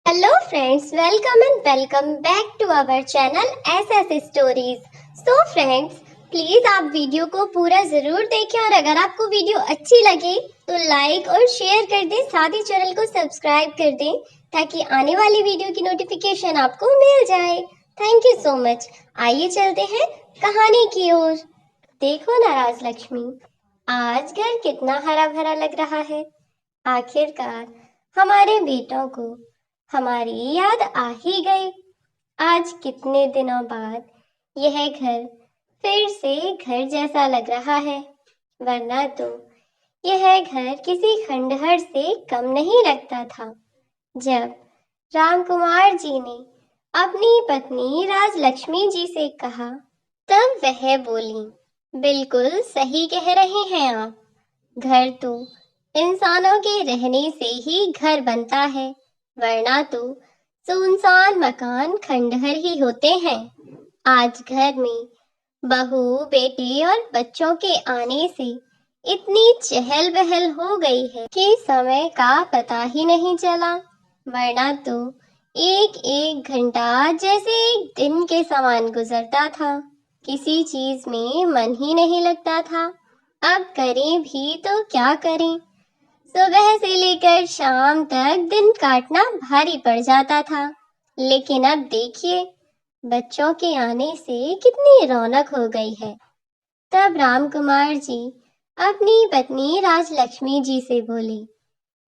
Hello friends, welcome back to our channel SS stories. So friends, please आप video को पूरा जरूर देखें और अगर आपको वीडियो अच्छी लगे तो लाइक और शेयर कर दें, साथ ही चैनल को सब्सक्राइब कर दें ताकि आने वाली वीडियो की नोटिफिकेशन आपको मिल जाए। Thank you so much. आइए चलते हैं कहानी की ओर। देखो ना राजलक्ष्मी, आज घर कितना हरा भरा लग रहा है। आखिरकार हमारे बेटों को हमारी याद आ ही गई। आज कितने दिनों बाद यह घर फिर से घर जैसा लग रहा है, वरना तो यह घर किसी खंडहर से कम नहीं लगता था। जब रामकुमार जी ने अपनी पत्नी राजलक्ष्मी जी से कहा, तब वह बोली, बिल्कुल सही कह रहे हैं आप। घर तो इंसानों के रहने से ही घर बनता है, वरना तो सुनसान मकान खंडहर ही होते हैं। आज घर में बहू बेटे और बच्चों के आने से इतनी चहल पहल हो गई है कि समय का पता ही नहीं चला, वरना तो एक एक घंटा जैसे एक दिन के समान गुजरता था। किसी चीज में मन ही नहीं लगता था। अब करें भी तो क्या करें। सुबह से लेकर शाम तक दिन काटना भारी पड़ जाता था। लेकिन अब देखिए, बच्चों के आने से कितनी रौनक हो गई है। तब रामकुमार जी अपनी पत्नी राजलक्ष्मी जी से बोले,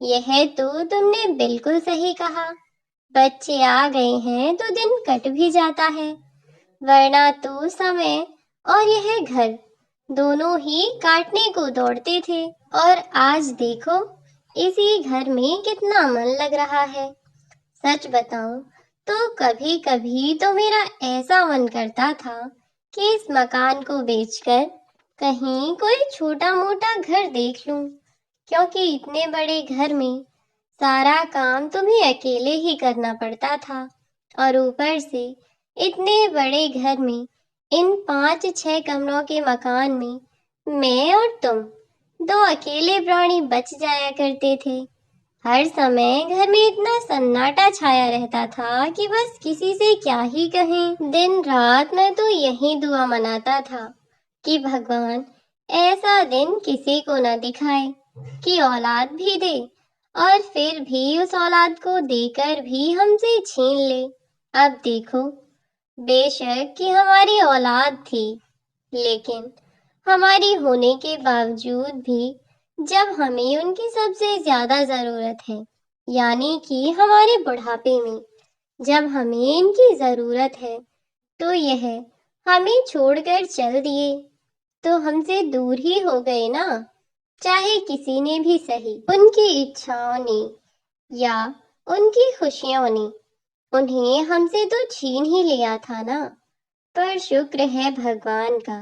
यह तो तुमने बिल्कुल सही कहा। बच्चे आ गए हैं तो दिन कट भी जाता है, वरना तो समय और यह घर दोनों ही काटने को दौड़ते थे। और आज देखो, इसी घर में कितना मन लग रहा है। सच बताऊं तो कभी कभी तो मेरा ऐसा मन करता था कि इस मकान को बेचकर कहीं कोई छोटा मोटा घर देख लूं, क्योंकि इतने बड़े घर में सारा काम तुम्हें अकेले ही करना पड़ता था। और ऊपर से इतने बड़े घर में, इन 5-6 कमरों के मकान में मैं और तुम दो अकेले प्राणी बच जाया करते थे। हर समय घर में इतना सन्नाटा छाया रहता था कि बस किसी से क्या ही कहें। दिन रात मैं तो यही दुआ मनाता था कि भगवान ऐसा दिन किसी को न दिखाए कि औलाद भी दे और फिर भी उस औलाद को देकर भी हमसे छीन ले। अब देखो, बेशक कि हमारी औलाद थी, लेकिन हमारी होने के बावजूद भी जब हमें उनकी सबसे ज्यादा जरूरत है, यानी कि हमारे बुढ़ापे में जब हमें इनकी जरूरत है, तो यह हमें छोड़कर चल दिए, तो हमसे दूर ही हो गए ना। चाहे किसी ने भी सही, उनकी इच्छाओं ने या उनकी खुशियों ने उन्हें हमसे तो छीन ही लिया था ना। पर शुक्र है भगवान का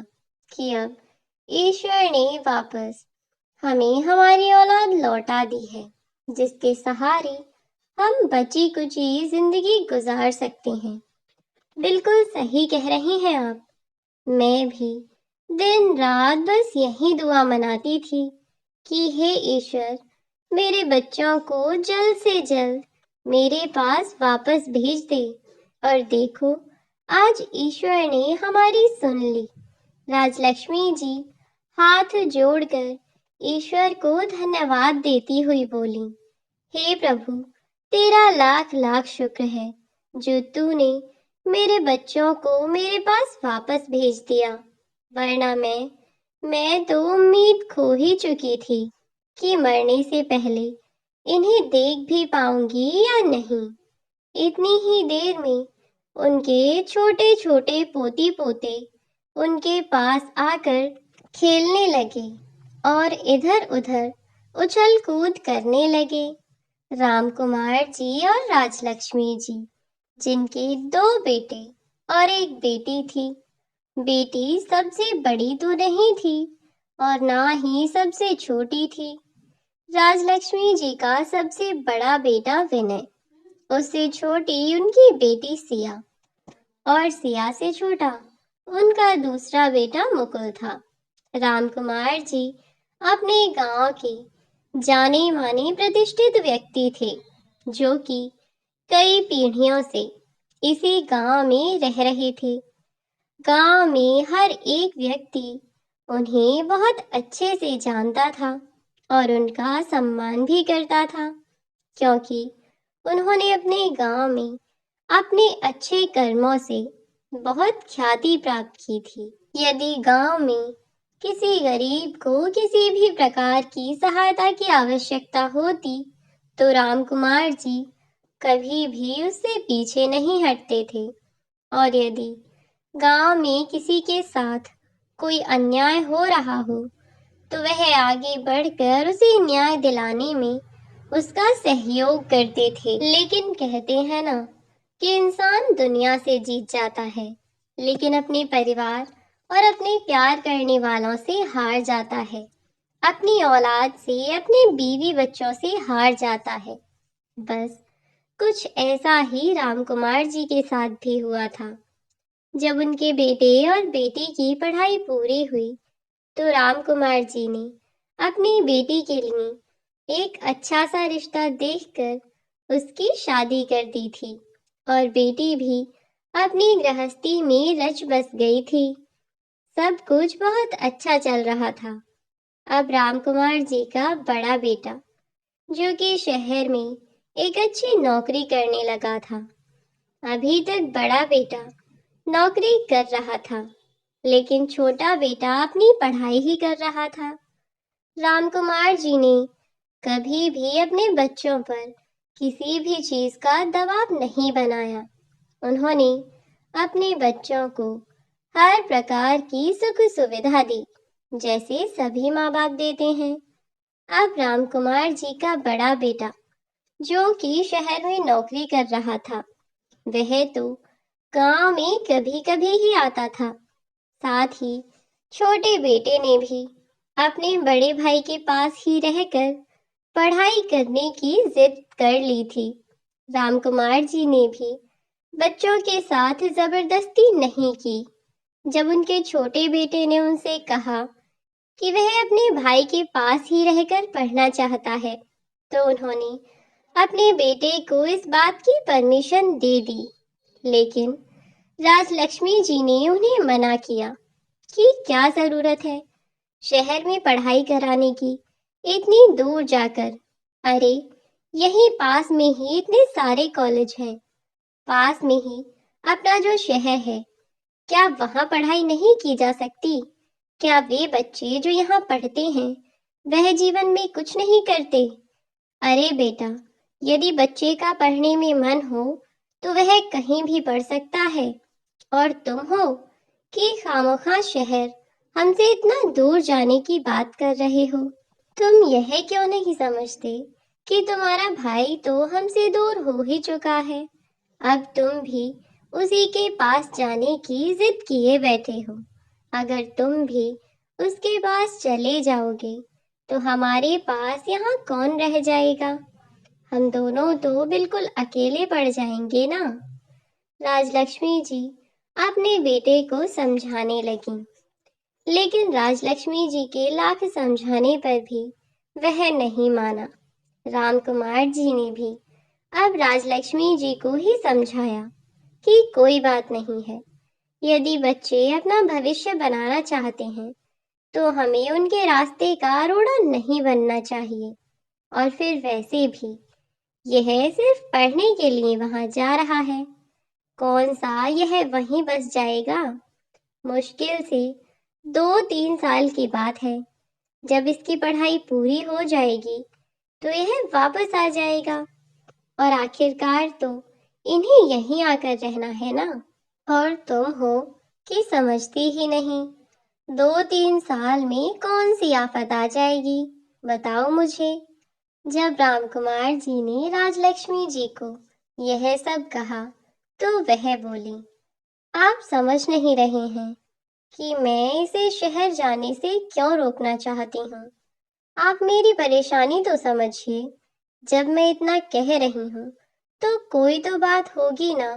कि अब ईश्वर ने वापस हमें हमारी औलाद लौटा दी है, जिसके सहारे हम बची कुची जिंदगी गुजार सकते हैं। बिल्कुल सही कह रही हैं आप। मैं भी दिन रात बस यही दुआ मनाती थी कि हे ईश्वर, मेरे बच्चों को जल्द से जल्द मेरे पास वापस भेज दे। और देखो, आज ईश्वर ने हमारी सुन ली। राजलक्ष्मी जी हाथ जोड़कर ईश्वर को धन्यवाद देती हुई बोली, हे प्रभु, तेरा लाख लाख शुक्र है जो तूने मेरे बच्चों को मेरे पास वापस भेज दिया, वरना मैं तो उम्मीद खो ही चुकी थी कि मरने से पहले इन्हें देख भी पाऊंगी या नहीं। इतनी ही देर में उनके छोटे छोटे पोती पोते उनके पास आकर खेलने लगे और इधर उधर उछल कूद करने लगे। रामकुमार जी और राजलक्ष्मी जी, जिनके 2 बेटे और एक बेटी थी। बेटी सबसे बड़ी तो नहीं थी और ना ही सबसे छोटी थी। राजलक्ष्मी जी का सबसे बड़ा बेटा विनय, उससे छोटी उनकी बेटी सिया और सिया से छोटा उनका दूसरा बेटा मुकुल था। रामकुमार जी अपने गांव के जाने माने प्रतिष्ठित व्यक्ति थे, जो कि कई पीढ़ियों से इसी गांव में रह रहे थे। गांव में हर एक व्यक्ति उन्हें बहुत अच्छे से जानता था और उनका सम्मान भी करता था, क्योंकि उन्होंने अपने गांव में अपने अच्छे कर्मों से बहुत ख्याति प्राप्त की थी। यदि गांव में किसी गरीब को किसी भी प्रकार की सहायता की आवश्यकता होती, तो रामकुमार जी कभी भी उससे पीछे नहीं हटते थे। और यदि गांव में किसी के साथ कोई अन्याय हो रहा हो, तो वह आगे बढ़कर उसे न्याय दिलाने में उसका सहयोग करते थे। लेकिन कहते हैं ना कि इंसान दुनिया से जीत जाता है, लेकिन अपने परिवार और अपने प्यार करने वालों से हार जाता है। अपनी औलाद से, अपने बीवी बच्चों से हार जाता है। बस कुछ ऐसा ही रामकुमार जी के साथ भी हुआ था। जब उनके बेटे और बेटी की पढ़ाई पूरी हुई, तो रामकुमार जी ने अपनी बेटी के लिए एक अच्छा सा रिश्ता देखकर उसकी शादी कर दी थी और बेटी भी अपनी गृहस्थी में रच बस गई थी। सब कुछ बहुत अच्छा चल रहा था। अब रामकुमार जी का बड़ा बेटा, जो कि शहर में एक अच्छी नौकरी करने लगा था। अभी तक बड़ा बेटा नौकरी कर रहा था, लेकिन छोटा बेटा अपनी पढ़ाई ही कर रहा था। रामकुमार जी ने कभी भी अपने बच्चों पर किसी भी चीज का दबाव नहीं बनाया। उन्होंने अपने बच्चों को हर प्रकार की सुख सुविधा दी, जैसे सभी माँ बाप देते हैं। अब रामकुमार जी का बड़ा बेटा, जो कि शहर में नौकरी कर रहा था, वह तो गांव में कभी कभी ही आता था। साथ ही छोटे बेटे ने भी अपने बड़े भाई के पास ही रहकर पढ़ाई करने की जिद कर ली थी। रामकुमार जी ने भी बच्चों के साथ जबरदस्ती नहीं की। जब उनके छोटे बेटे ने उनसे कहा कि वह अपने भाई के पास ही रहकर पढ़ना चाहता है, तो उन्होंने अपने बेटे को इस बात की परमिशन दे दी। लेकिन राजलक्ष्मी जी ने उन्हें मना किया कि क्या जरूरत है शहर में पढ़ाई कराने की, इतनी दूर जाकर। अरे, यहीं पास में ही इतने सारे कॉलेज हैं, पास में ही अपना जो शहर है, क्या वहां पढ़ाई नहीं की जा सकती? क्या वे बच्चे जो यहाँ पढ़ते हैं वह जीवन में कुछ नहीं करते? अरे बेटा, यदि बच्चे का पढ़ने में मन हो तो वह कहीं भी पढ़ सकता है, और तुम हो कि खामोखा शहर हमसे इतना दूर जाने की बात कर रहे हो। तुम यह क्यों नहीं समझते कि तुम्हारा भाई तो हमसे दूर हो ही चुका है। अब तुम भी उसी के पास जाने की जिद किए बैठे हो। अगर तुम भी उसके पास चले जाओगे, तो हमारे पास यहाँ कौन रह जाएगा? हम दोनों तो बिल्कुल अकेले पड़ जाएंगे ना। राजलक्ष्मी जी अपने बेटे को समझाने लगी, लेकिन राजलक्ष्मी जी के लाख समझाने पर भी वह नहीं माना। रामकुमार जी ने भी अब राजलक्ष्मी जी को ही समझाया कि कोई बात नहीं है, यदि बच्चे अपना भविष्य बनाना चाहते हैं, तो हमें उनके रास्ते का रोड़ा नहीं बनना चाहिए। और फिर वैसे भी यह सिर्फ पढ़ने के लिए वहां जा रहा है, कौन सा यह वहीं बस जाएगा? मुश्किल से 2-3 साल की बात है। जब इसकी पढ़ाई पूरी हो जाएगी, तो यह वापस आ जाएगा, और आखिरकार तो इन्हें यहीं आकर रहना है ना। और तुम हो कि समझती ही नहीं। 2-3 साल में कौन सी आफत आ जाएगी, बताओ मुझे। जब रामकुमार जी ने राजलक्ष्मी जी को यह सब कहा, तो वह बोली, आप समझ नहीं रहे हैं कि मैं इसे शहर जाने से क्यों रोकना चाहती हूँ। आप मेरी परेशानी तो समझिए। जब मैं इतना कह रही हूँ, तो कोई तो बात होगी ना।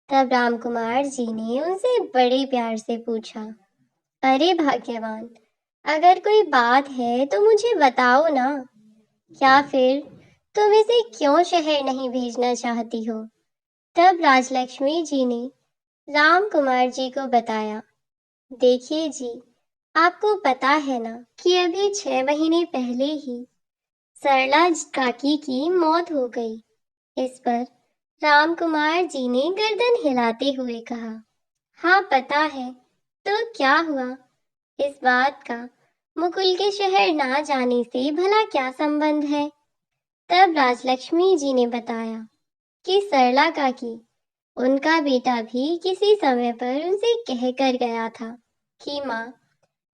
तब रामकुमार जी ने उनसे बड़े प्यार से पूछा, अरे भाग्यवान, अगर कोई बात है तो मुझे बताओ ना। क्या फिर तुम इसे क्यों शहर नहीं भेजना चाहती हो? तब राजलक्ष्मी जी ने राम कुमार जी को बताया, देखिए जी, आपको पता है ना कि अभी 6 महीने पहले ही सरला काकी की मौत हो गई। इस पर राम कुमार जी ने गर्दन हिलाते हुए कहा, हाँ पता है, तो क्या हुआ? इस बात का मुकुल के शहर ना जाने से भला क्या संबंध है? तब राजलक्ष्मी जी ने बताया कि सरला काकी, उनका बेटा भी किसी समय पर उनसे कह कर गया था कि माँ,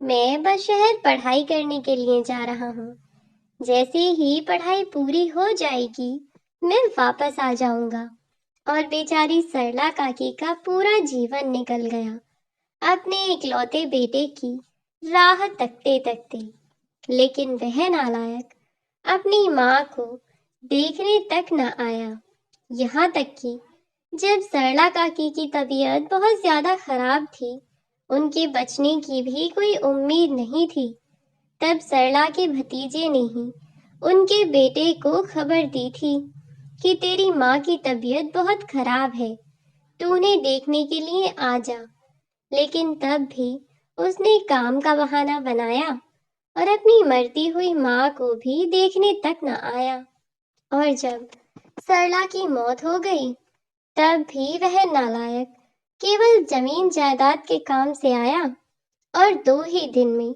मैं बस शहर पढ़ाई करने के लिए जा रहा हूँ। जैसे ही पढ़ाई पूरी हो जाएगी मैं वापस आ जाऊंगा। और बेचारी सरला काकी का पूरा जीवन निकल गया अपने इकलौते बेटे की राह तकते तकते। लेकिन वह नालायक अपनी माँ को देखने तक न आया। यहाँ तक कि जब सरला काकी की तबीयत बहुत ज्यादा खराब थी, उनके बचने की भी कोई उम्मीद नहीं थी, तब सरला के भतीजे ने ही उनके बेटे को खबर दी थी कि तेरी माँ की तबीयत बहुत खराब है, तू उन्हें देखने के लिए आ जा। लेकिन तब भी उसने काम का बहाना बनाया और अपनी मरती हुई माँ को भी देखने तक न आया। और जब सरला की मौत हो गई, तब भी वह नालायक केवल जमीन जायदाद के काम से आया और 2 ही दिन में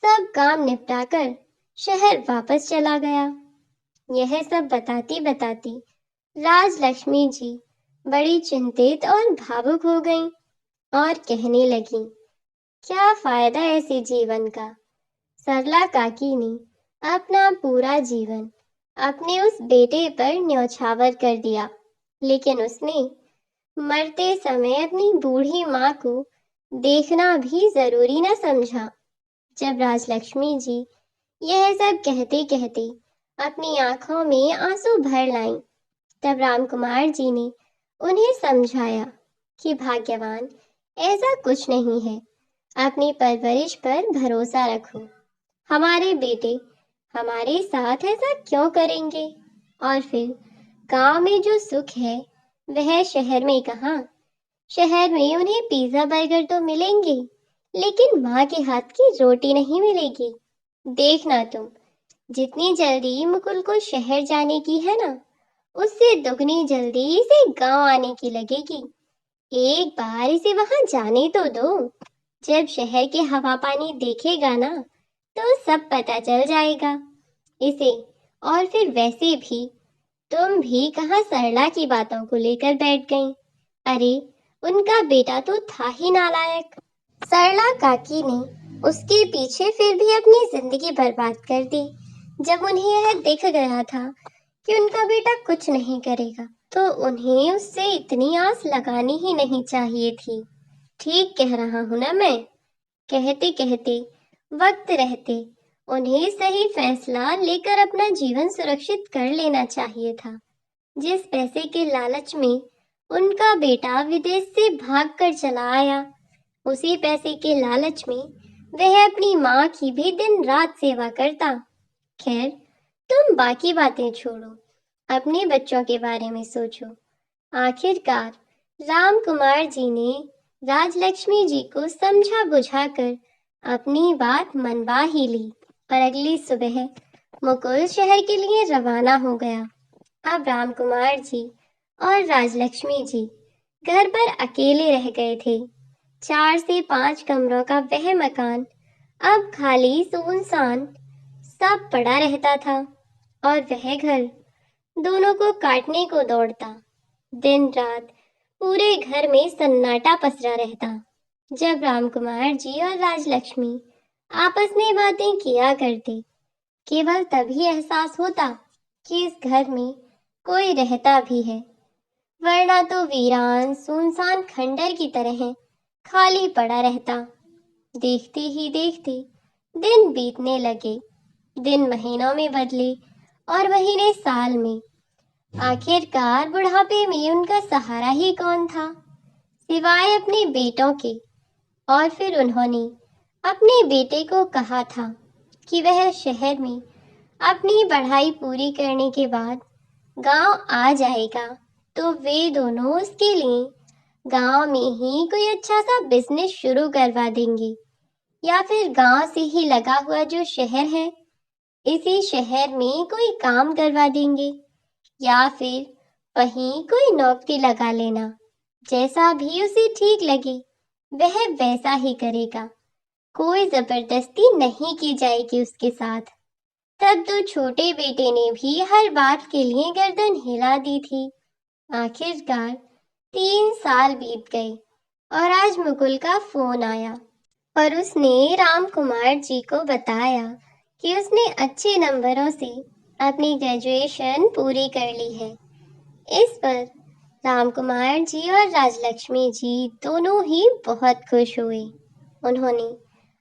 सब काम निपटाकर शहर वापस चला गया। यह सब बताती बताती राजलक्ष्मी जी बड़ी चिंतित और भावुक हो गईं और कहने लगी, क्या फायदा ऐसे जीवन का? सरला काकी ने अपना पूरा जीवन अपने उस बेटे पर न्यौछावर कर दिया, लेकिन उसने मरते समय अपनी बूढ़ी माँ को देखना भी जरूरी न समझा। जब राजलक्ष्मी जी यह सब कहते कहते अपनी आंखों में आंसू भर लाईं, तब रामकुमार जी ने उन्हें समझाया कि भाग्यवान ऐसा कुछ नहीं है, अपनी परवरिश पर भरोसा रखो। हमारे बेटे हमारे साथ ऐसा क्यों करेंगे? और फिर गांव में जो सुख है वह शहर में कहाँ? शहर में उन्हें पिज्जा बर्गर तो मिलेंगे, लेकिन माँ के हाथ की रोटी नहीं मिलेगी। देखना तुम, जितनी जल्दी मुकुल को शहर जाने की है ना, उससे दुगनी जल्दी इसे गांव आने की लगेगी। एक बार इसे वहां जाने तो दो। जब शहर के हवा पानी देखेगा ना, तो सब पता चल जाएगा इसे। और फिर वैसे भी तुम भी कहाँ सरला की बातों को लेकर बैठ गईं? अरे, उनका बेटा तो था ही नालायक। सरला काकी ने उसके पीछे फिर भी अपनी जिंदगी बर्बाद कर दी। जब उन्हें यह दिख गया था कि उनका बेटा कुछ नहीं करेगा, तो उन्हें उससे इतनी आस लगानी ही नहीं चाहिए थी। ठीक कह रहा हूं ना मैं? कहते कहते वक्त रहते उन्हें सही फैसला लेकर अपना जीवन सुरक्षित कर लेना चाहिए था। जिस पैसे के लालच में उनका बेटा विदेश से भागकर चला आया, उसी पैसे के लालच में वह अपनी माँ की भी दिन रात सेवा करता। खैर, तुम बाकी बातें छोड़ो, अपने बच्चों के बारे में सोचो। आखिरकार राम कुमार जी ने राजलक्ष्मी जी को समझा बुझाकर अपनी बात मनवा ही ली और अगली सुबह मुकुल शहर के लिए रवाना हो गया। अब राम कुमार जी और राजलक्ष्मी जी घर पर अकेले रह गए थे। 4 से 5 कमरों का वह मकान अब खाली सुनसान सब पड़ा रहता था और वह घर दोनों को काटने को दौड़ता। दिन रात पूरे घर में सन्नाटा पसरा रहता। जब रामकुमार जी और राजलक्ष्मी आपस में बातें किया करते, केवल तभी एहसास होता कि इस घर में कोई रहता भी है, वरना तो वीरान सुनसान खंडर की तरह खाली पड़ा रहता। देखते ही देखते दिन बीतने लगे, दिन महीनों में बदले और महीने साल में। आखिरकार बुढ़ापे में उनका सहारा ही कौन था सिवाय अपने बेटों के। और फिर उन्होंने अपने बेटे को कहा था कि वह शहर में अपनी पढ़ाई पूरी करने के बाद गांव आ जाएगा तो वे दोनों उसके लिए गांव में ही कोई अच्छा सा बिजनेस शुरू करवा देंगे, या फिर गांव से ही लगा हुआ जो शहर है इसी शहर में कोई काम करवा देंगे, या फिर वहीं कोई नौकरी लगा लेना। जैसा भी उसे ठीक लगे वह वैसा ही करेगा, कोई जबरदस्ती नहीं की जाएगी उसके साथ। तब तो छोटे बेटे ने भी हर बात के लिए गर्दन हिला दी थी। आखिरकार 3 साल बीत गए और आज मुकुल का फोन आया और उसने राम कुमार जी को बताया कि उसने अच्छे नंबरों से अपनी ग्रेजुएशन पूरी कर ली है। इस पर राम कुमार जी और राजलक्ष्मी जी दोनों ही बहुत खुश हुए। उन्होंने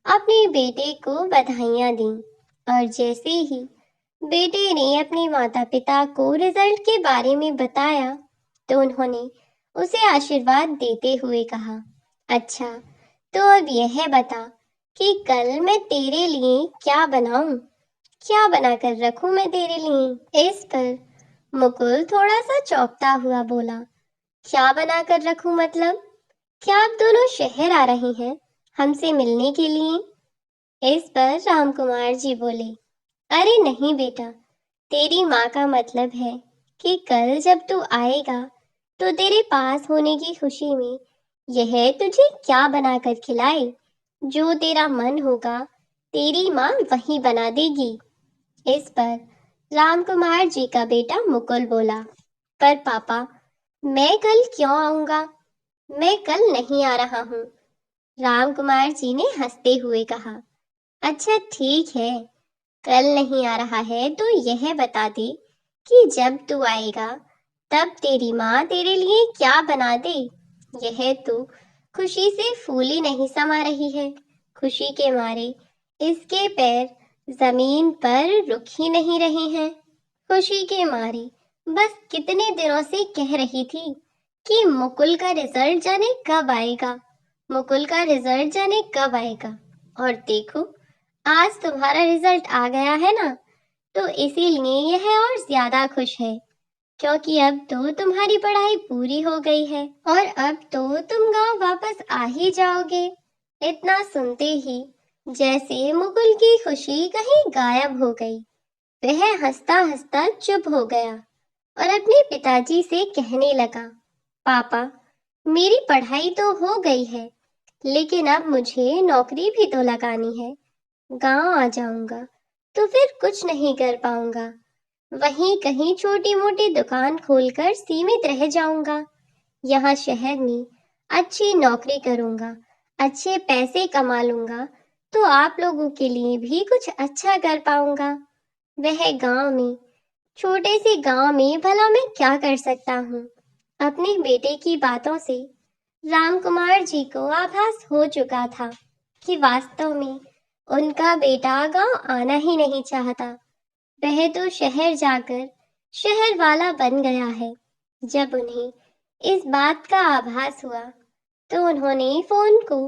अपने बेटे को बधाइयां दी और जैसे ही बेटे ने अपने माता पिता को रिजल्ट के बारे में बताया तो उन्होंने उसे आशीर्वाद देते हुए कहा, अच्छा तो अब यह बता कि कल मैं तेरे लिए क्या बनाऊं, क्या बनाकर रखूं मैं तेरे लिए। इस पर मुकुल थोड़ा सा चौंकता हुआ बोला, क्या बनाकर रखूं मतलब? क्या आप दोनों शहर आ रहे हैं हमसे मिलने के लिए? इस पर रामकुमार जी बोले, अरे नहीं बेटा, तेरी माँ का मतलब है कि कल जब तू आएगा तो तेरे पास होने की खुशी में यह तुझे क्या बनाकर खिलाए, जो तेरा मन होगा तेरी माँ वही बना देगी। इस पर रामकुमार जी का बेटा मुकुल बोला, पर पापा मैं कल क्यों आऊंगा, मैं कल नहीं आ रहा हूँ। रामकुमार जी ने हंसते हुए कहा, अच्छा ठीक है, कल नहीं आ रहा है तो यह बता दे कि जब तू आएगा तब तेरी माँ तेरे लिए क्या बना दे। यह तो खुशी से फूली नहीं समा रही है, खुशी के मारे इसके पैर जमीन पर रुक ही नहीं रहे हैं। खुशी के मारे बस कितने दिनों से कह रही थी कि मुकुल का रिजल्ट जाने कब आएगा, मुकुल का रिजल्ट जाने कब आएगा। और देखो आज तुम्हारा रिजल्ट आ गया है ना, तो इसीलिए यह और ज्यादा खुश है, क्योंकि अब तो तुम्हारी पढ़ाई पूरी हो गई है और अब तो तुम गांव वापस आ ही जाओगे। इतना सुनते ही जैसे मुकुल की खुशी कहीं गायब हो गई। वह हंसता हंसता चुप हो गया और अपने पिताजी से कहने लगा, पापा मेरी पढ़ाई तो हो गई है, लेकिन अब मुझे नौकरी भी तो लगानी है। गांव आ जाऊंगा तो फिर कुछ नहीं कर पाऊंगा, वहीं कहीं छोटी मोटी दुकान खोलकर सीमित रह जाऊंगा। यहाँ शहर में अच्छी नौकरी करूंगा, अच्छे पैसे कमा लूंगा तो आप लोगों के लिए भी कुछ अच्छा कर पाऊंगा। वह गांव में, छोटे से गांव में भला मैं क्या कर सकता हूँ। अपने बेटे की बातों से रामकुमार जी को आभास हो चुका था कि वास्तव में उनका बेटा गांव आना ही नहीं चाहता। वह तो शहर जाकर शहर वाला बन गया है। जब उन्हें इस बात का आभास हुआ तो उन्होंने फोन को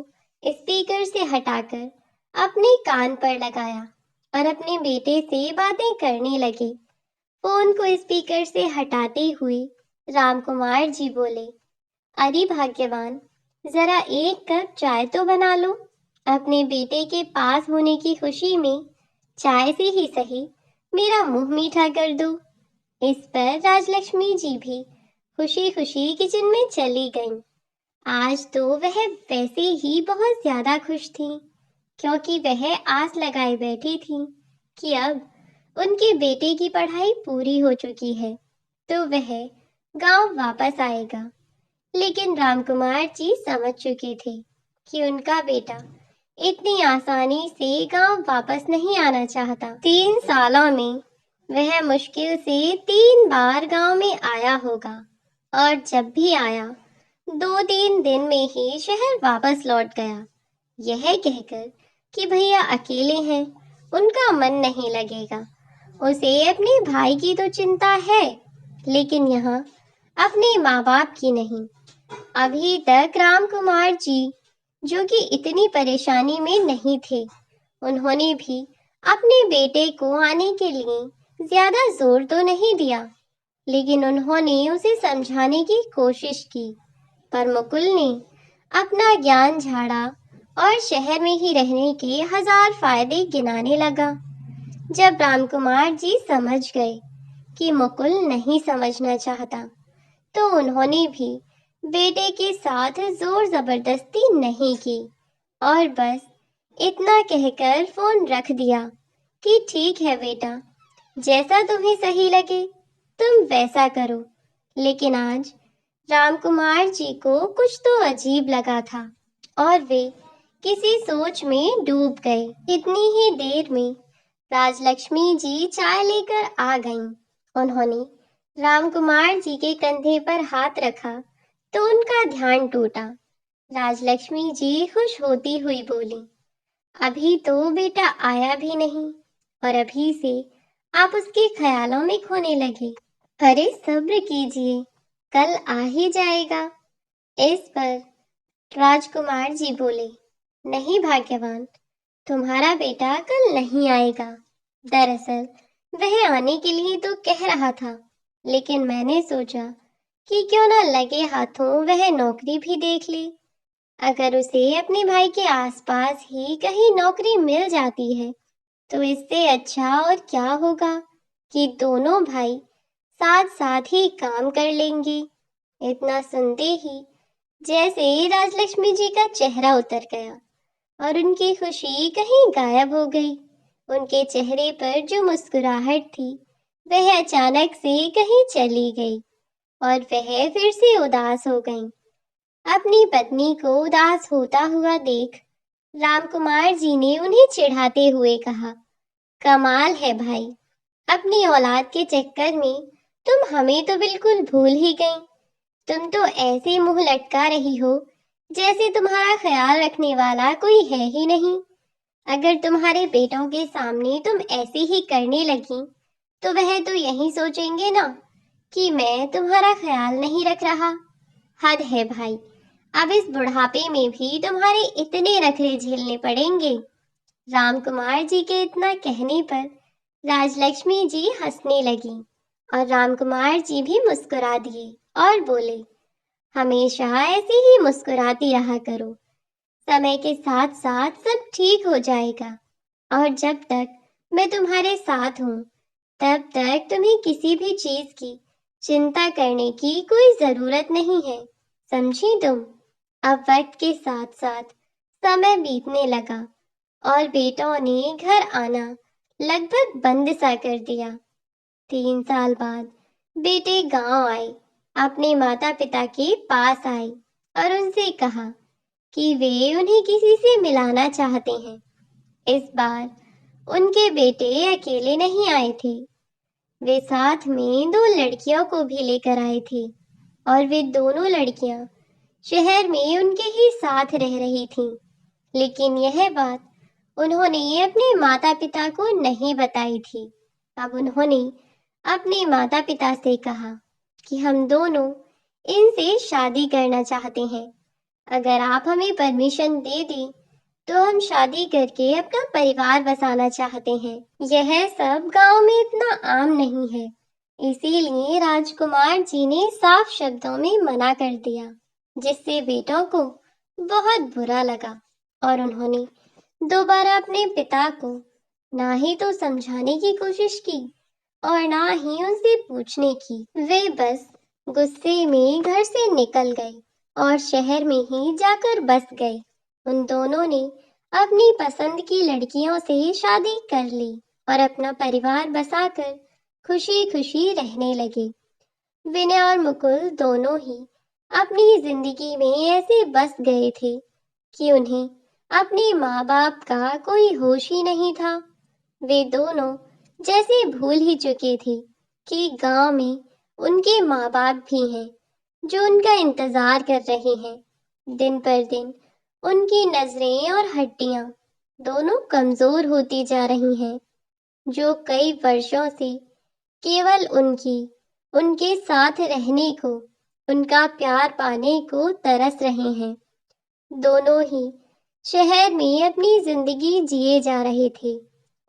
स्पीकर से हटाकर अपने कान पर लगाया और अपने बेटे से बातें करने लगे। फोन को स्पीकर से हटाते हुए रामकुमार जी बोले, अरे भाग्यवान, जरा एक कप चाय तो बना लो। अपने बेटे के पास होने की खुशी में चाय से ही सही मेरा मुंह मीठा कर दो। इस पर राजलक्ष्मी जी भी खुशी खुशी किचन में चली गईं। आज तो वह वैसे ही बहुत ज्यादा खुश थी, क्योंकि वह आस लगाए बैठी थी कि अब उनके बेटे की पढ़ाई पूरी हो चुकी है तो वह गांव वापस आएगा। लेकिन रामकुमार जी समझ चुके थे कि उनका बेटा इतनी आसानी से गांव वापस नहीं आना चाहता। 3 सालों में वह मुश्किल से 3 बार गांव में आया होगा और जब भी आया 2-3 दिन में ही शहर वापस लौट गया, यह कहकर कि भैया अकेले हैं, उनका मन नहीं लगेगा। उसे अपने भाई की तो चिंता है, लेकिन यहाँ अपने माँ बाप की नहीं। अभी तक रामकुमार जी, जो कि इतनी परेशानी में नहीं थे, उन्होंने भी अपने बेटे को आने के लिए ज्यादा जोर तो नहीं दिया, लेकिन उन्होंने उसे समझाने की कोशिश की। पर मुकुल ने अपना ज्ञान झाड़ा और शहर में ही रहने के हजार फायदे गिनाने लगा। जब रामकुमार जी समझ गए कि मुकुल नहीं समझना चाहता, तो उन्होंने भी बेटे के साथ जोर जबरदस्ती नहीं की और बस इतना कहकर फोन रख दिया कि ठीक है बेटा, जैसा तुम्हें सही लगे तुम वैसा करो। लेकिन आज रामकुमार जी को कुछ तो अजीब लगा था और वे किसी सोच में डूब गए। इतनी ही देर में राजलक्ष्मी जी चाय लेकर आ गईं। उन्होंने रामकुमार जी के कंधे पर हाथ रखा तो उनका ध्यान टूटा। राजलक्ष्मी जी खुश होती हुई बोली, अभी तो बेटा आया भी नहीं और अभी से आप उसके ख्यालों में खोने लगे। अरे सब्र कीजिए, कल आ ही जाएगा। इस पर राजकुमार जी बोले, नहीं भाग्यवान, तुम्हारा बेटा कल नहीं आएगा। दरअसल वह आने के लिए तो कह रहा था, लेकिन मैंने सोचा कि क्यों ना लगे हाथों वह नौकरी भी देख ले। अगर उसे अपने भाई के आसपास ही कहीं नौकरी मिल जाती है तो इससे अच्छा और क्या होगा कि दोनों भाई साथ साथ ही काम कर लेंगे। इतना सुनते ही जैसे राजलक्ष्मी जी का चेहरा उतर गया और उनकी खुशी कहीं गायब हो गई। उनके चेहरे पर जो मुस्कुराहट थी वह अचानक से कहीं चली गई और वह फिर से उदास हो गईं। अपनी पत्नी को उदास होता हुआ देख रामकुमार जी ने उन्हें चिढ़ाते हुए कहा, कमाल है भाई, अपनी औलाद के चक्कर में तुम हमें तो बिल्कुल भूल ही गई। तुम तो ऐसे मुंह लटका रही हो जैसे तुम्हारा ख्याल रखने वाला कोई है ही नहीं। अगर तुम्हारे बेटों के सामने तुम ऐसे ही करने लगी तो वह तो यही सोचेंगे ना कि मैं तुम्हारा ख्याल नहीं रख रहा। हद है भाई, अब इस बुढ़ापे में भी तुम्हारे इतने नखरे झेलने पड़ेंगे। रामकुमार जी के इतना कहने पर राजलक्ष्मी जी हंसने लगी और रामकुमार जी भी मुस्कुरा दिए और बोले, हमेशा ऐसे ही मुस्कुराती रहा करो, समय के साथ साथ सब ठीक हो जाएगा और जब तक मैं तुम्हारे साथ हूँ तब तक तुम्हें किसी भी चीज की चिंता करने की कोई जरूरत नहीं है, समझी तुम। अब वक्त के साथ साथ समय बीतने लगा और बेटों ने घर आना लगभग बंद सा कर दिया। 3 साल बाद बेटे गांव आए, अपने माता पिता के पास आए और उनसे कहा कि वे उन्हें किसी से मिलाना चाहते हैं। इस बार उनके बेटे अकेले नहीं आए थे, वे साथ में 2 लड़कियों को भी लेकर आए थे और वे दोनों लड़कियां शहर में उनके ही साथ रह रही थीं। लेकिन यह बात उन्होंने अपने माता पिता को नहीं बताई थी। अब उन्होंने अपने माता पिता से कहा कि हम दोनों इनसे शादी करना चाहते हैं। अगर आप हमें परमिशन दे दें तो हम शादी करके अपना परिवार बसाना चाहते हैं। यह सब गांव में इतना आम नहीं है, इसीलिए राजकुमार जी ने साफ शब्दों में मना कर दिया, जिससे बेटों को बहुत बुरा लगा और उन्होंने दोबारा अपने पिता को ना ही तो समझाने की कोशिश की और ना ही उनसे पूछने की। वे बस गुस्से में घर से निकल गए और शहर में ही जाकर बस गए। उन दोनों ने अपनी पसंद की लड़कियों से शादी कर ली और अपना परिवार बसाकर खुशी खुशी रहने लगे। विनय और मुकुल दोनों ही अपनी जिंदगी में ऐसे बस गए थे कि उन्हें अपने माँ बाप का कोई होश ही नहीं था। वे दोनों जैसे भूल ही चुके थे कि गांव में उनके माँ बाप भी हैं जो उनका इंतजार कर रहे हैं। दिन पर दिन उनकी नजरें और हड्डियां दोनों कमजोर होती जा रही हैं, जो कई वर्षों से केवल उनके साथ रहने को, उनका प्यार पाने को तरस रहे हैं। दोनों ही शहर में अपनी जिंदगी जिए जा रहे थे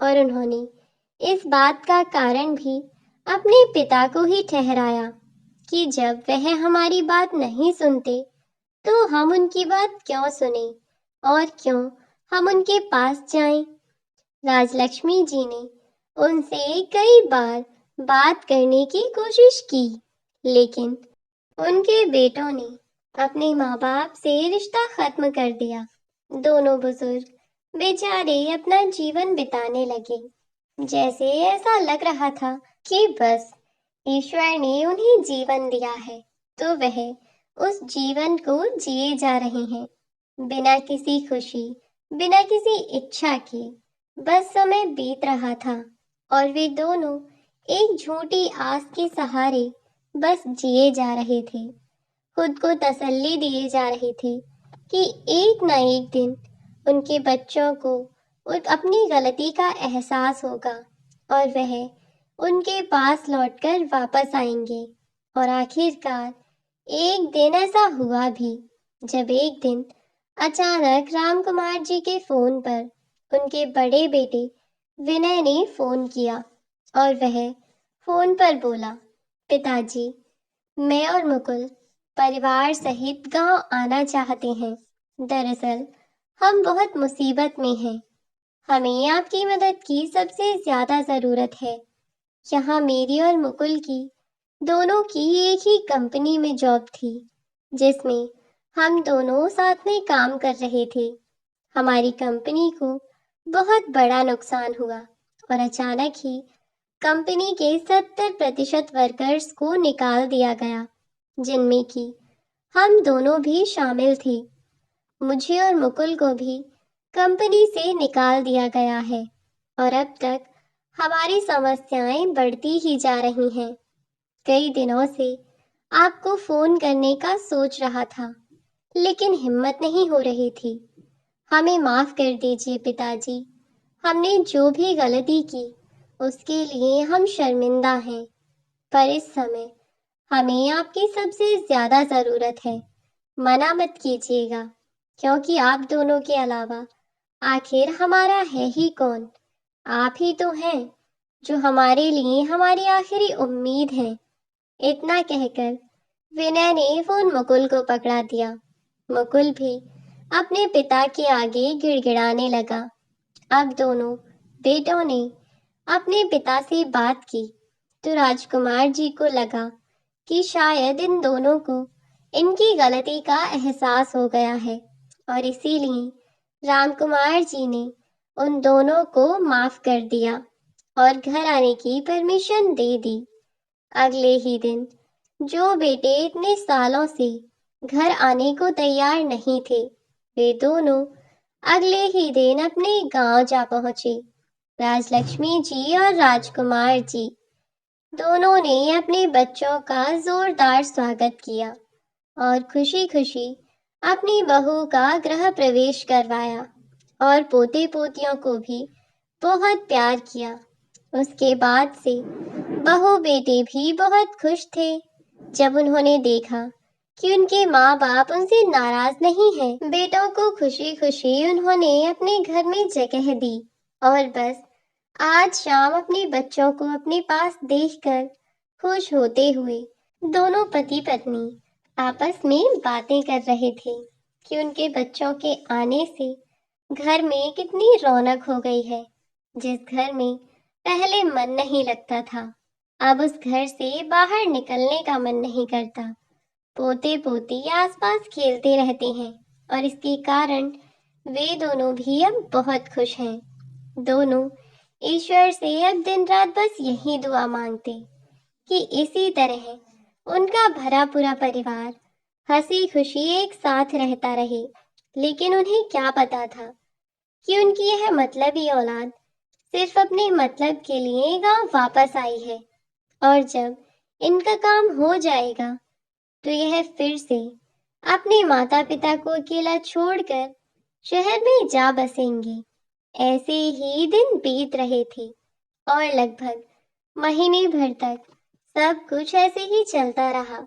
और उन्होंने इस बात का कारण भी अपने पिता को ही ठहराया कि जब वह हमारी बात नहीं सुनते तो हम उनकी बात क्यों सुने और क्यों हम उनके पास जाएं। राजलक्ष्मी जी ने उनसे कई बार बात करने की कोशिश की, लेकिन उनके बेटों ने अपने माँ बाप से रिश्ता खत्म कर दिया। दोनों बुजुर्ग बेचारे अपना जीवन बिताने लगे, जैसे ऐसा लग रहा था कि बस ईश्वर ने उन्हें जीवन दिया है तो वह उस जीवन को जिए जा रहे हैं, बिना किसी खुशी, बिना किसी इच्छा के। बस समय बीत रहा था और वे दोनों एक झूठी आस के सहारे बस जिए जा रहे थे, खुद को तसल्ली दिए जा रहे थे कि एक न एक दिन उनके बच्चों को अपनी गलती का एहसास होगा और वह उनके पास लौटकर वापस आएंगे। और आखिरकार एक दिन ऐसा हुआ भी, जब एक दिन अचानक राम कुमार जी के फोन पर उनके बड़े बेटे विनय ने फोन किया और वह फोन पर बोला, पिताजी, मैं और मुकुल परिवार सहित गांव आना चाहते हैं। दरअसल हम बहुत मुसीबत में हैं। हमें आपकी मदद की सबसे ज्यादा जरूरत है। यहाँ मेरी और मुकुल की दोनों की एक ही कंपनी में जॉब थी, जिसमें हम दोनों साथ में काम कर रहे थे। हमारी कंपनी को बहुत बड़ा नुकसान हुआ और अचानक ही कंपनी के 70% वर्कर्स को निकाल दिया गया, जिनमें कि हम दोनों भी शामिल थे। मुझे और मुकुल को भी कंपनी से निकाल दिया गया है और अब तक हमारी समस्याएं बढ़ती ही जा रही हैं। कई दिनों से आपको फोन करने का सोच रहा था, लेकिन हिम्मत नहीं हो रही थी। हमें माफ कर दीजिए पिताजी। हमने जो भी गलती की उसके लिए हम शर्मिंदा हैं, पर इस समय हमें आपकी सबसे ज्यादा जरूरत है। मना मत कीजिएगा, क्योंकि आप दोनों के अलावा आखिर हमारा है ही कौन। आप ही तो हैं जो हमारे लिए हमारी आखिरी उम्मीद है। इतना कहकर विनय ने फोन मुकुल को पकड़ा दिया। मुकुल भी अपने पिता के आगे गिड़गिड़ाने लगा। अब दोनों बेटों ने अपने पिता से बात की तो राजकुमार जी को लगा कि शायद इन दोनों को इनकी गलती का एहसास हो गया है और इसीलिए रामकुमार जी ने उन दोनों को माफ कर दिया और घर आने की परमिशन दे दी। अगले ही दिन जो बेटे इतने सालों से घर आने को तैयार नहीं थे, वे दोनों अगले ही दिन अपने गांव जा पहुंचे। राजलक्ष्मी जी और राजकुमार जी दोनों ने अपने बच्चों का जोरदार स्वागत किया और खुशी खुशी अपनी बहू का गृह प्रवेश करवाया और पोते पोतियों को भी बहुत प्यार किया। उसके बाद से बहू बेटे भी बहुत खुश थे जब उन्होंने देखा कि उनके माँ बाप उनसे नाराज नहीं हैं। बेटों को खुशी खुशी उन्होंने अपने घर में जगह दी और बस आज शाम अपने बच्चों को अपने पास देखकर खुश होते हुए दोनों पति पत्नी आपस में बातें कर रहे थे कि उनके बच्चों के आने से घर में कितनी रौनक हो गई है। जिस घर में पहले मन नहीं लगता था, अब उस घर से बाहर निकलने का मन नहीं करता। पोते पोती आसपास खेलते रहते हैं और इसके कारण वे दोनों भी अब बहुत खुश हैं। दोनों ईश्वर से अब दिन रात बस यही दुआ मांगते कि इसी तरह उनका भरा पूरा परिवार हंसी खुशी एक साथ रहता रहे। लेकिन उन्हें क्या पता था कि उनकी यह मतलबी औलाद सिर्फ अपने मतलब के लिए गांव वापस आई है और जब इनका काम हो जाएगा तो यह फिर से अपने माता पिता को अकेला छोड़कर शहर में जा बसेंगी। ऐसे ही दिन बीत रहे थे और लगभग महीने भर तक सब कुछ ऐसे ही चलता रहा।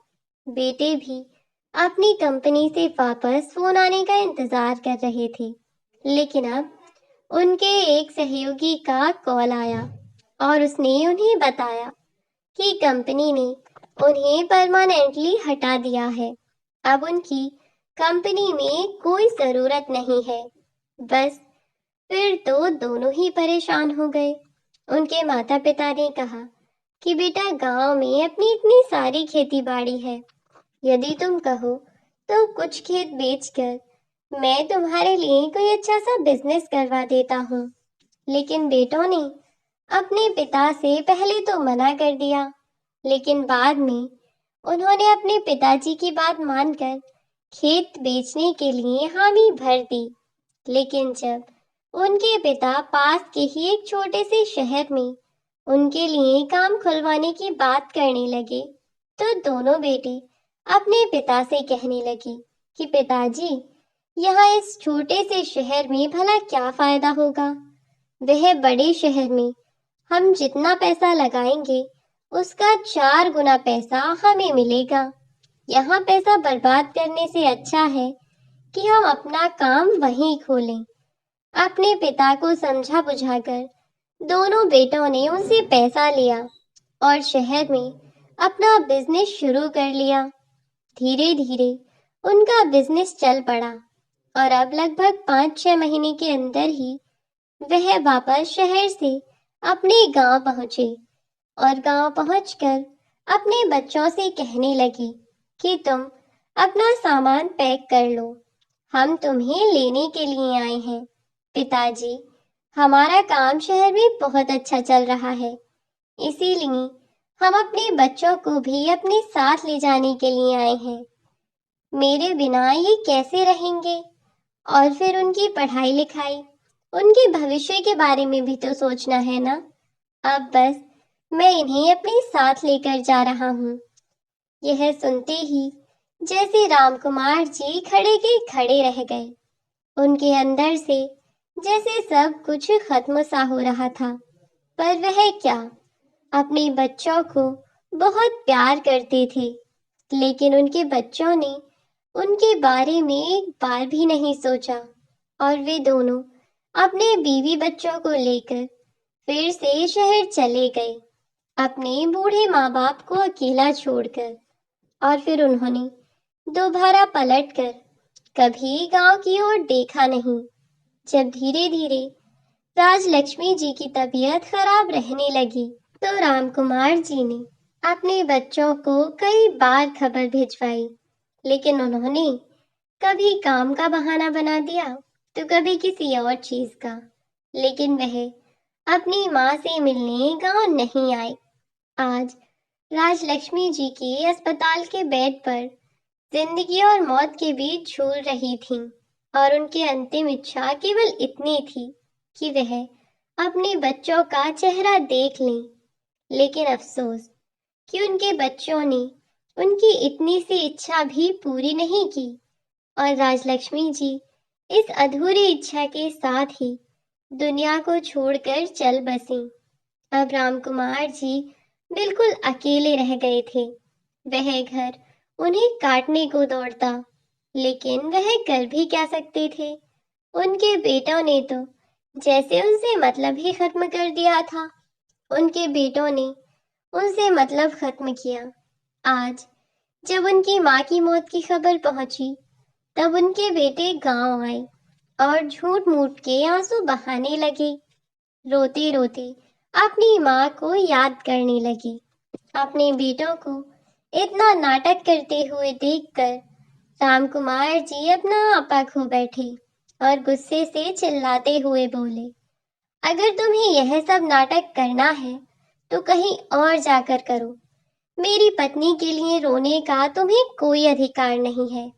बेटे भी अपनी कंपनी से वापस फोन आने का इंतजार कर रहे थे, लेकिन अब उनके एक सहयोगी का कॉल आया और उसने उन्हें बताया कि कंपनी ने उन्हें परमानेंटली हटा दिया है। अब उनकी कंपनी में कोई ज़रूरत नहीं है। बस फिर तो दोनों ही परेशान हो गए। उनके माता-पिता ने कहा कि बेटा, गांव में अपनी इतनी सारी खेती बाड़ी है, यदि तुम कहो तो कुछ खेत बेचकर मैं तुम्हारे लिए कोई अच्छा सा बिजनेस करवा देता हूँ। लेकिन बेटों ने अपने पिता से पहले तो मना कर दिया, लेकिन बाद में उन्होंने अपने पिताजी की बात मानकर खेत बेचने के लिए हामी भर दी। लेकिन जब उनके पिता पास के ही एक छोटे से शहर में उनके लिए काम खुलवाने की बात करने लगे, तो दोनों बेटे अपने पिता से कहने लगे कि पिताजी, यहाँ इस छोटे से शहर में भला क्या फायदा होगा? वह बड़े शहर में हम जितना पैसा लगाएंगे उसका 4 गुना पैसा हमें मिलेगा। यहाँ पैसा बर्बाद करने से अच्छा है कि हम अपना काम वहीं खोलें। अपने पिता को समझा बुझाकर दोनों बेटों ने उनसे पैसा लिया और शहर में अपना बिजनेस शुरू कर लिया। धीरे धीरे उनका बिजनेस चल पड़ा और अब लगभग 5-6 महीने के अंदर ही वह वापस शहर से अपने गांव पहुंचे और गांव पहुंचकर अपने बच्चों से कहने लगे कि तुम अपना सामान पैक कर लो, हम तुम्हें लेने के लिए आए हैं। पिताजी, हमारा काम शहर में बहुत अच्छा चल रहा है, इसीलिए हम अपने बच्चों को भी अपने साथ ले जाने के लिए आए हैं। मेरे बिना ये कैसे रहेंगे? और फिर उनकी पढ़ाई लिखाई, उनके भविष्य के बारे में भी तो सोचना है ना। अब बस मैं इन्हें अपने साथ लेकर जा रहा हूँ। यह सुनते ही जैसे रामकुमार जी खड़े के खड़े रह गए। उनके अंदर से जैसे सब कुछ खत्म सा हो रहा था। पर वह क्या, अपने बच्चों को बहुत प्यार करते थे, लेकिन उनके बच्चों ने उनके बारे में एक बार भी नहीं सोचा और वे दोनों अपने बीवी बच्चों को लेकर फिर से शहर चले गए, अपने बूढ़े माँ बाप को अकेला छोड़कर। और फिर उन्होंने दोबारा पलटकर कभी गांव की ओर देखा नहीं। जब धीरे धीरे राजलक्ष्मी जी की तबीयत खराब रहने लगी, तो रामकुमार जी ने अपने बच्चों को कई बार खबर भिजवाई, लेकिन उन्होंने कभी काम का बहाना बना दिया तो कभी किसी और चीज का। लेकिन वह अपनी माँ से मिलने गांव नहीं आए। आज राजलक्ष्मी जी की अस्पताल के बेड पर जिंदगी और मौत के बीच झूल रही थीं और उनकी अंतिम इच्छा केवल इतनी थी कि वह अपने बच्चों का चेहरा देख लें। लेकिन अफसोस कि उनके बच्चों ने उनकी इतनी सी इच्छा भी पूरी नहीं की और राजलक्ष्मी जी इस अधूरी इच्छा के साथ ही दुनिया को छोड़कर चल बसीं। अब रामकुमार जी बिल्कुल अकेले रह गए थे। वह घर उन्हें काटने को दौड़ता, लेकिन वह कर भी क्या सकते थे? उनके बेटों ने तो जैसे उनसे मतलब ही खत्म कर दिया था। उनके बेटों ने उनसे मतलब खत्म किया। आज जब उनकी माँ की मौत की खबर पहुंची, तब उनके बेटे गांव आए और झूठ मूठ के आंसू बहाने लगे। रोते रोते अपनी माँ को याद करने लगे। अपने बेटों को इतना नाटक करते हुए देखकर रामकुमार जी अपना आपा खो बैठे और गुस्से से चिल्लाते हुए बोले, अगर तुम्हें यह सब नाटक करना है तो कहीं और जाकर करो। मेरी पत्नी के लिए रोने का तुम्हें कोई अधिकार नहीं है।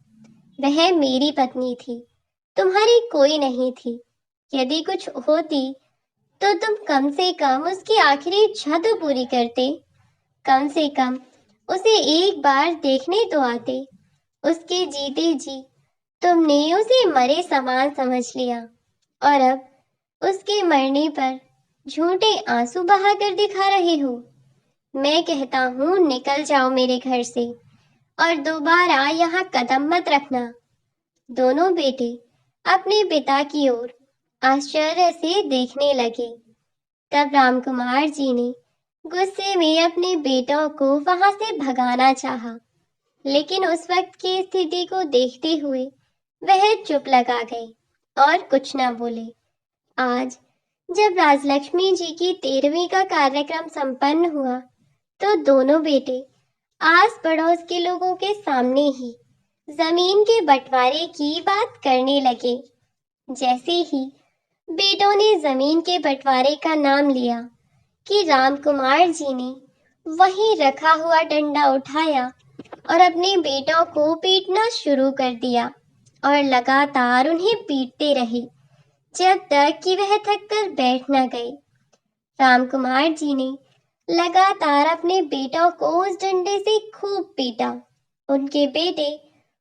वह मेरी पत्नी थी, तुम्हारी कोई नहीं थी। यदि कुछ होती तो तुम कम से कम उसकी आखिरी इच्छा तो पूरी करते। कम से कम उसे एक बार देखने तो आते। उसके जीते जी तुमने उसे मरे समान समझ लिया और अब उसके मरने पर झूठे आंसू बहाकर दिखा रहे हो। मैं कहता हूँ, निकल जाओ मेरे घर से और दोबारा यहाँ कदम मत रखना। दोनों बेटे अपने पिता की ओर आश्चर्य से देखने लगे। तब रामकुमार जी ने गुस्से में अपने बेटों को वहां से भगाना चाहा, लेकिन उस वक्त की स्थिति को देखते हुए वह चुप लगा गए और कुछ न बोले। आज जब राजलक्ष्मी जी की 13वीं का कार्यक्रम संपन्न हुआ, तो दोनों बेटे आस पड़ोस के लोगों के सामने ही जमीन के बंटवारे की बात करने लगे। जैसे ही बेटों ने जमीन के बंटवारे का नाम लिया कि रामकुमार जी ने वहीं रखा हुआ डंडा उठाया और अपने बेटों को पीटना शुरू कर दिया और लगातार उन्हें पीटते रहे जब तक कि वह थक कर बैठ न गए। रामकुमार जी ने लगातार अपने बेटों को उस डंडे से खूब पीटा। उनके बेटे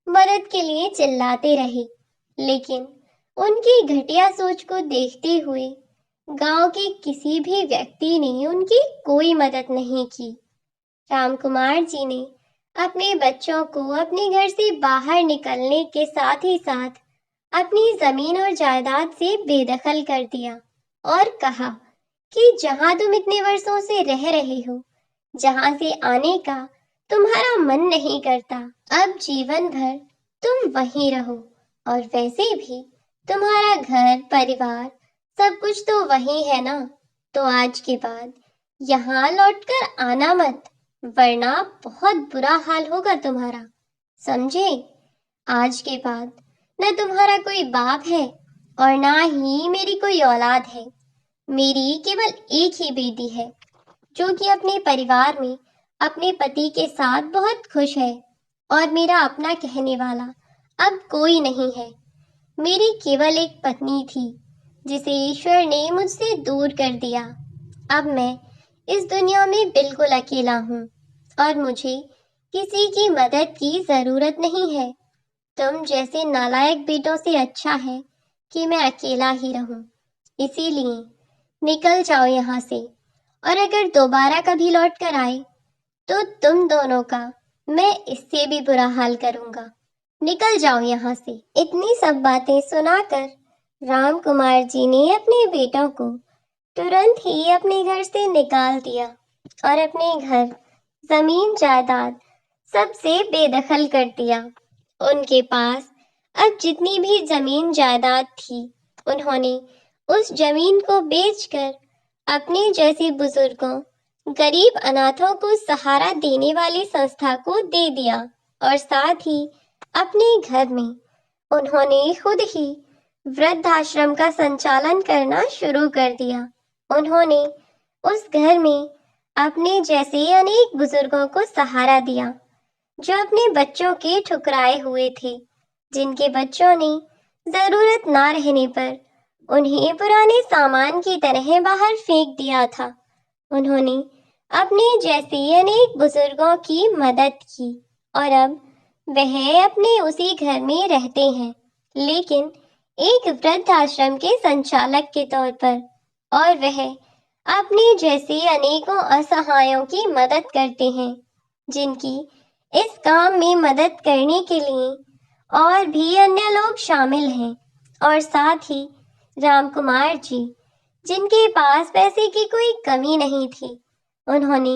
मदद के लिए चिल्लाते रहे, लेकिन उनकी घटिया सोच को देखते हुए गांव के किसी भी व्यक्ति ने उनकी कोई मदद नहीं की। रामकुमार जी ने अपने बच्चों को अपने घर से बाहर निकलने के साथ ही साथ अपनी जमीन और जायदाद से बेदखल कर दिया और कहा कि जहां तुम इतने वर्षों से रह रहे हो, जहां से आने का तुम्हारा मन नहीं करता, अब जीवन भर तुम वहीं रहो। और वैसे भी तुम्हारा घर परिवार सब कुछ तो वही है ना, तो आज के बाद यहाँ लौटकर आना मत, वरना बहुत बुरा हाल होगा तुम्हारा, समझे? आज के बाद न तुम्हारा कोई बाप है और ना ही मेरी कोई औलाद है। मेरी केवल एक ही बेटी है जो कि अपने परिवार में अपने पति के साथ बहुत खुश है, और मेरा अपना कहने वाला अब कोई नहीं है। मेरी केवल एक पत्नी थी जिसे ईश्वर ने मुझसे दूर कर दिया। अब मैं इस दुनिया में बिल्कुल अकेला हूँ और मुझे किसी की मदद की जरूरत नहीं है। तुम जैसे नालायक बेटों से अच्छा है कि मैं अकेला ही रहूं। इसीलिए निकल जाओ यहाँ से, और अगर दोबारा कभी लौट कर आए तो तुम दोनों का मैं इससे भी बुरा हाल करूंगा। निकल जाओ यहाँ से। इतनी सब बातें सुनाकर रामकुमार जी ने अपने बेटों को तुरंत ही अपने घर से निकाल दिया और अपने घर, जमीन जायदाद सबसे बेदखल कर दिया। उनके पास अब जितनी भी जमीन जायदाद थी, उन्होंने उस जमीन को बेचकर अपने जैसे बुजुर्गों, गरीब अनाथों को सहारा देने वाली संस्था को दे दिया, और साथ ही अपने घर में उन्होंने खुद ही वृद्धाश्रम का संचालन करना शुरू कर दिया। उन्होंने उस घर में अपने जैसे अनेक बुजुर्गों को सहारा दिया जो अपने बच्चों के ठुकराए हुए थे, जिनके बच्चों ने जरूरत ना रहने पर उन्हें पुराने सामान की तरह बाहर फेंक दिया था। उन्होंने अपने जैसे अनेक बुजुर्गों की मदद की और अब वह अपने उसी घर में रहते हैं, लेकिन एक वृद्धाश्रम के संचालक के तौर पर। और वह अपने जैसे अनेकों असहायों की मदद करते हैं, जिनकी इस काम में मदद करने के लिए और भी अन्य लोग शामिल हैं। और साथ ही रामकुमार जी, जिनके पास पैसे की कोई कमी नहीं थी, उन्होंने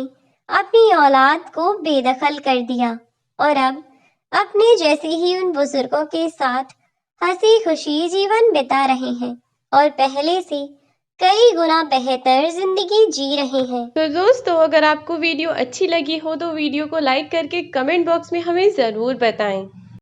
अपनी औलाद को बेदखल कर दिया और अब अपने जैसे ही उन बुजुर्गों के साथ हंसी खुशी जीवन बिता रहे हैं और पहले से कई गुना बेहतर जिंदगी जी रहे हैं। तो दोस्तों, अगर आपको वीडियो अच्छी लगी हो तो वीडियो को लाइक करके कमेंट बॉक्स में हमें ज़रूर बताएं।